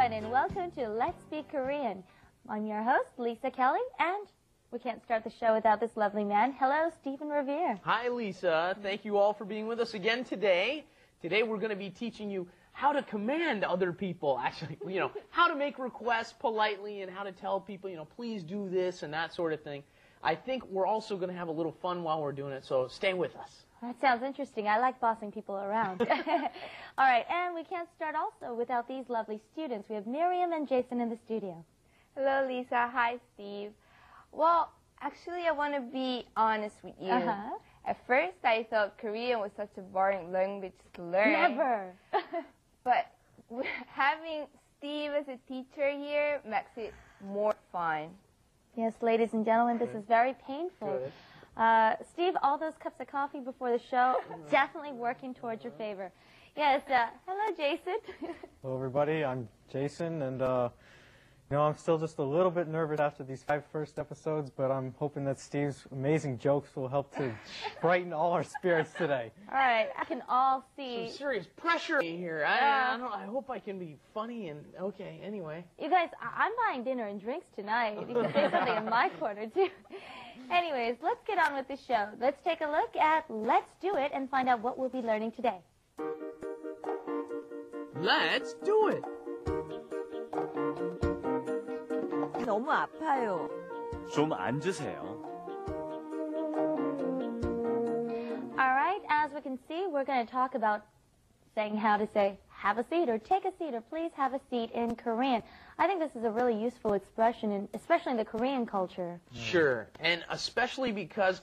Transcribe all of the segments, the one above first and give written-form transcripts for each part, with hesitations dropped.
everyone, and welcome to Let's Speak Korean. I'm your host, Lisa Kelly, and we can't start the show without this lovely man. Hello, Stephen Revere. Hi, Lisa. Thank you all for being with us again today. Today we're going to be teaching you how to command other people, actually, how to make requests politely and how to tell people, please do this and that sort of thing. I think we're also going to have a little fun while we're doing it, so stay with us. That sounds interesting. I like bossing people around. All right, and we can't start also without these lovely students. We have Miriam and Jason in the studio. Hello, Lisa. Hi, Steve. Well, actually, I want to be honest with you. At first, I thought Korean was such a boring language to learn. Never. But having Steve as a teacher here makes it more fun. Yes, ladies and gentlemen, this is very painful. Steve, all those cups of coffee before the show, definitely working towards your favor. Yes, hello, Jason. Hello, everybody. I'm Jason, and I'm still just a little bit nervous after these 5 first episodes, but I'm hoping that Steve's amazing jokes will help to brighten all our spirits today. All right, I can all see. Some serious pressure here. I hope I can be funny and okay, anyway. You guys, I'm buying dinner and drinks tonight. You can say something in my corner, too. Anyways, let's get on with the show. Let's take a look at Let's Do It and find out what we'll be learning today. Let's do it. 너무 아파요. 좀 앉으세요. All right, as we can see, we're going to talk about saying how to say have a seat or take a seat or please have a seat in Korean. I think this is a really useful expression, especially in the Korean culture. Sure, and especially because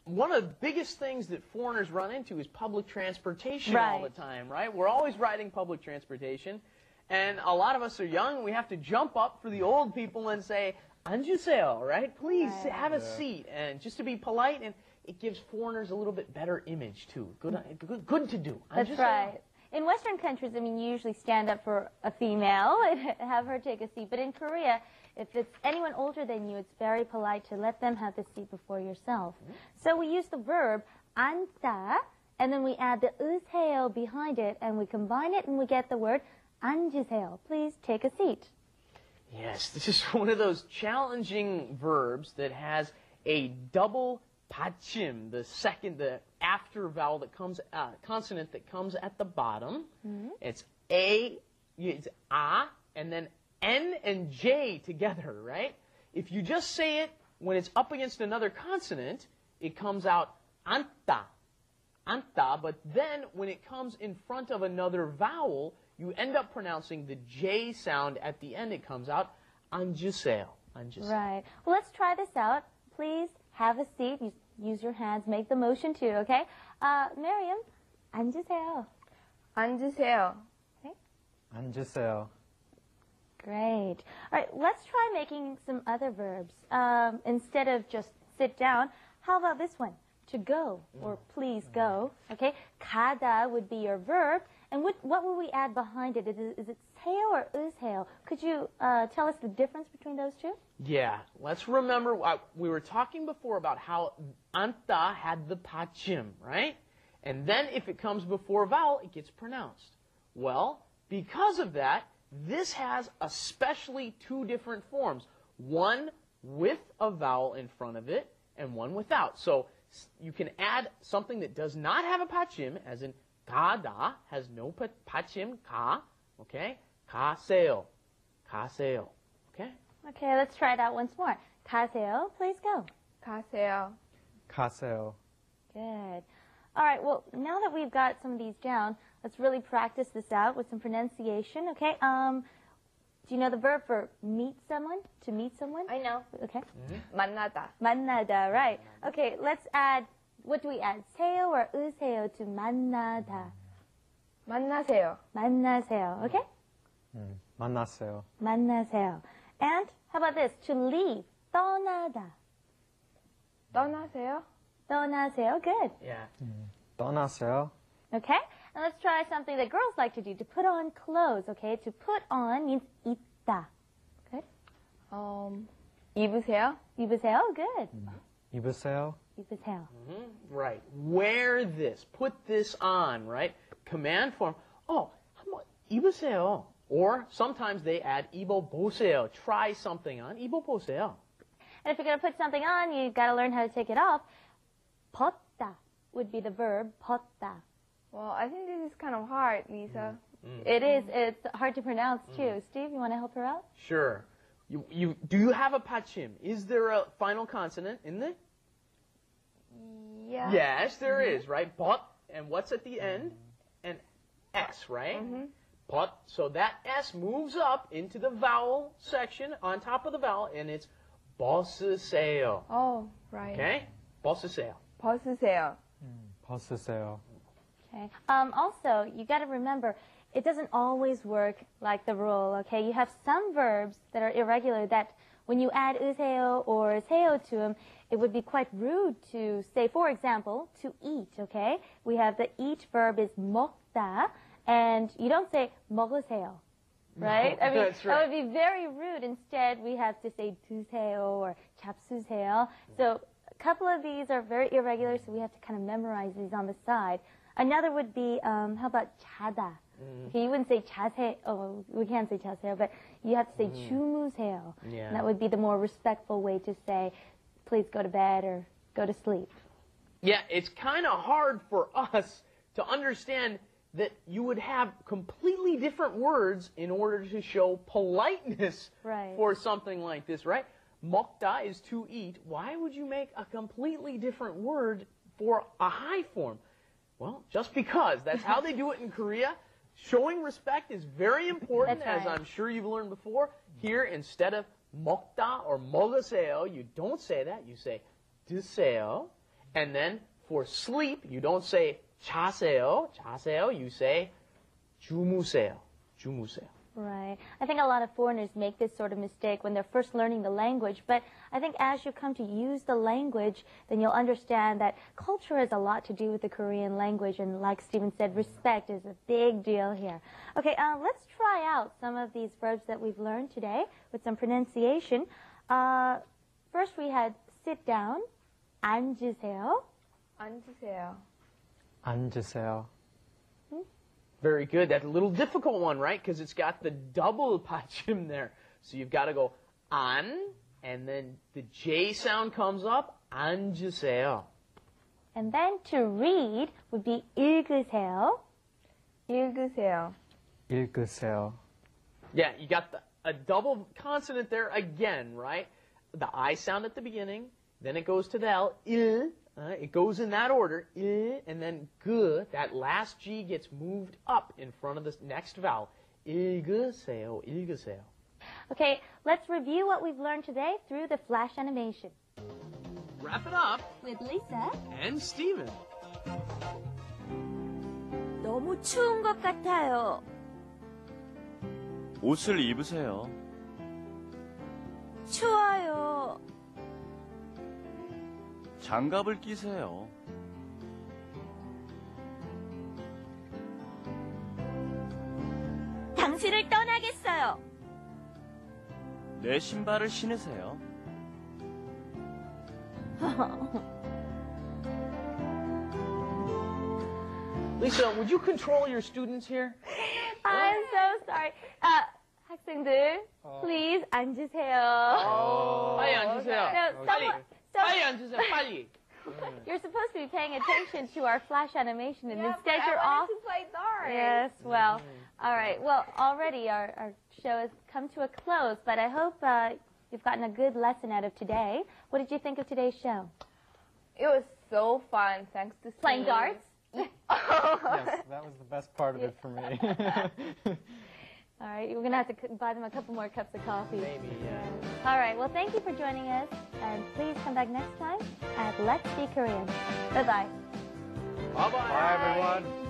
one of the biggest things that foreigners run into is public transportation all the time, right? We're always riding public transportation, and a lot of us are young, and we have to jump up for the old people and say, 앉으세요, right? Please have a seat, and just to be polite, and it gives foreigners a little bit better image, too. Good to do. That's right. In Western countries, you usually stand up for a female and have her take a seat. But in Korea, if it's anyone older than you, it's very polite to let them have the seat before yourself. So we use the verb 앉다, and then we add the 으세요 behind it, and we combine it, and we get the word 앉으세요. Please take a seat. Yes, this is one of those challenging verbs that has a double 받침, the after vowel that comes, consonant that comes at the bottom. It's it's a, and then N and J together, right? If you just say it when it's up against another consonant, it comes out anta, but then when it comes in front of another vowel, you end up pronouncing the J sound at the end. It comes out 앉으세요. Right. Well, let's try this out. Please have a seat. Use your hands. Make the motion too, okay? Miriam, 앉으세요. 앉으세요. Okay. 앉으세요. Great. All right, let's try making some other verbs. Instead of just sit down, how about this one? To go, or please go, okay? 가다 would be your verb. And what will we add behind it? Is it 세요 or 으세요? Could you tell us the difference between those two? Yeah, let's remember, we were talking before about how anta had the 받침, right? And then if it comes before a vowel, it gets pronounced. Well, because of that, this has especially 2 different forms. One with a vowel in front of it, and one without. So you can add something that does not have a 받침, as in 가다 has no 받침, 가, okay? 가세요, 가세요, okay? Okay, let's try it out once more. 가세요, please go. 가세요. 가세요. Good. All right, well, now that we've got some of these down, let's really practice this out with some pronunciation, okay? Do you know the verb for meet someone? To meet someone? I know. Okay. 만나다. 만나다, right. Okay, let's add, what do we add? 세요 or 으세요 to 만나다? 만나세요. 만나세요, okay? 만나세요. 만나세요. And how about this? To leave. 떠나다. 떠나세요. 떠나세요. Good. Yeah. 떠나세요. Okay? And let's try something that girls like to do. To put on clothes, okay? To put on means 입다. Good? 입으세요. 입으세요. Good. 입으세요. 입으세요. Right. Wear this. Put this on, right? Command form. Oh, 한번 입으세요. Or sometimes they add 입어보세요. Try something on. 입어보세요. And if you're going to put something on, you've got to learn how to take it off. 벗다 would be the verb, 벗다. Well, I think this is kind of hard, Lisa. It is. It's hard to pronounce, too. Steve, you want to help her out? Sure. Do you have a 받침? Is there a final consonant in there? Yeah. Yes, there is, right? 벗, and what's at the end? An S, right? 벗. So that S moves up into the vowel section on top of the vowel, and it's 벗으세요. Oh, right. Okay? 벗으세요. 벗으세요. 벗으세요. Okay. Also, you got to remember, it doesn't always work like the rule, okay? You have some verbs that are irregular that when you add 으세요 or 세요 to them, it would be quite rude to say, for example, to eat, okay? We have the eat verb is 먹다, and you don't say 먹으세요, right? I mean, That's right. that would be very rude. Instead, we have to say 드세요 or 잡수세요. So a couple of these are very irregular, so we have to kind of memorize these on the side. Another would be, how about 자다? Okay, you wouldn't say 자세, oh, we can't say 자세요, but you have to say 주무세요. Yeah. And that would be the more respectful way to say, please go to bed or go to sleep. Yeah, it's kind of hard for us to understand that you would have completely different words in order to show politeness Right. for something like this, right? 먹다 is to eat. Why would you make a completely different word for a high form? Well, just because. That's how they do it in Korea. Showing respect is very important, That's as right. I'm sure you've learned before. Here, instead of 먹다 or 먹으세요, you don't say that. You say 드세요. And then for sleep, you don't say 자세요, you say 주무세요, 주무세요. Right. I think a lot of foreigners make this sort of mistake when they're first learning the language, but I think as you come to use the language, then you'll understand that culture has a lot to do with the Korean language, and like Stephen said, respect is a big deal here. Okay, let's try out some of these verbs that we've learned today with some pronunciation. First we had sit down, 앉으세요. 앉으세요. 앉으세요. Very good. That's a little difficult one, right? Because it's got the double 받침 there. So you've got to go 안, and then the J sound comes up, 앉으세요. And then to read would be 읽으세요. 읽으세요. 읽으세요. Yeah, you got a double consonant there again, right? The I sound at the beginning, then it goes to the L, il. It goes in that order, il, and then g, that last G gets moved up in front of the next vowel. 읽으세요, 읽으세요. Okay, let's review what we've learned today through the flash animation. Wrap it up, With Lisa. and Steven. 너무 추운 것 같아요. 옷을 입으세요. 추워요. 장갑을 끼세요. 당신을 떠나겠어요. 내 신발을 신으세요. Lisa, would you control your students here? I'm so sorry. 학생들, please 앉으세요. 빨리 앉으세요. No, 빨리, 빨리 someone, 앉으세요, 빨리. you're supposed to be paying attention to our flash animation, and Yeah, instead but you're I off. wanted to play darts. Yes, well, all right. Well, already our show has come to a close, but I hope you've gotten a good lesson out of today. What did you think of today's show? It was so fun, thanks to Playing Steve. darts? Yes, that was the best part of it for me. All right, we're going to have to buy them a couple more cups of coffee. Maybe, yeah. All right, well, thank you for joining us, and please come back next time at Let's Be Korean. Bye-bye. Bye-bye. Bye, everyone.